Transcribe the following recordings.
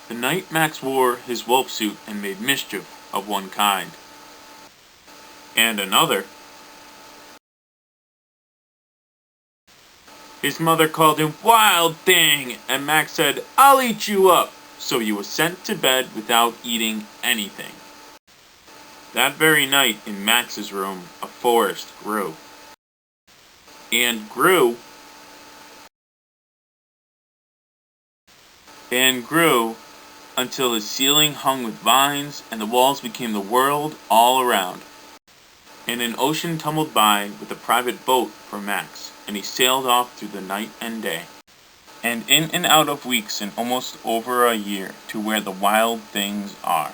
The night Max wore his wolf suit and made mischief of one kind and another, his mother called him Wild Thing, and Max said, "I'll eat you up." So he was sent to bed without eating anything. That very night in Max's room, a forest grew. And grew. And grew until his ceiling hung with vines and the walls became the world all around. And an ocean tumbled by with a private boat for Max, and he sailed off through the night and day. And in and out of weeks and almost over a year to where the wild things are.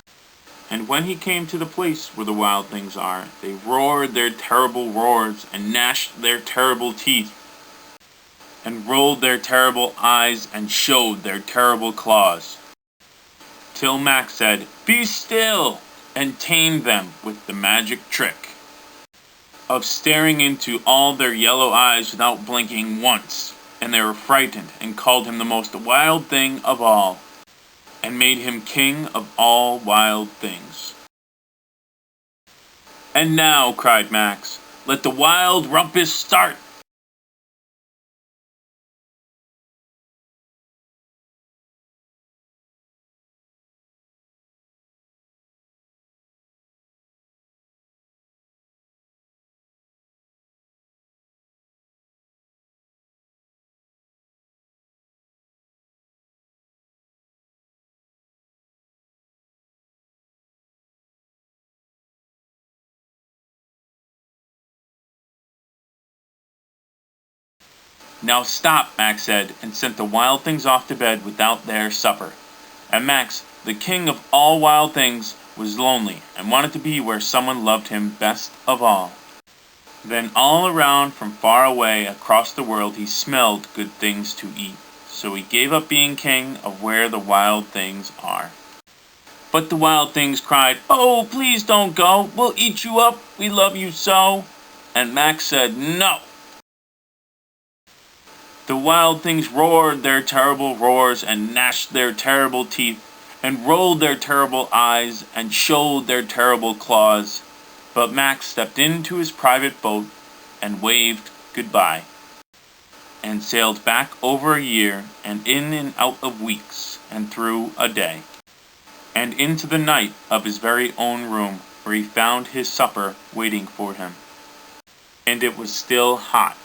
And when he came to the place where the wild things are, they roared their terrible roars and gnashed their terrible teeth and rolled their terrible eyes and showed their terrible claws. Till Max said, "Be still," and tamed them with the magic trick of staring into all their yellow eyes without blinking once. And they were frightened and called him the most wild thing of all, and made him king of all wild things. "And now," cried Max, "let the wild rumpus start!" "Now stop," Max said, and sent the wild things off to bed without their supper. And Max, the king of all wild things, was lonely and wanted to be where someone loved him best of all. Then all around from far away across the world he smelled good things to eat. So he gave up being king of where the wild things are. But the wild things cried, "Oh, please don't go. We'll eat you up. We love you so." And Max said, "No." The wild things roared their terrible roars and gnashed their terrible teeth and rolled their terrible eyes and showed their terrible claws. But Max stepped into his private boat and waved goodbye and sailed back over a year and in and out of weeks and through a day and into the night of his very own room where he found his supper waiting for him. And it was still hot.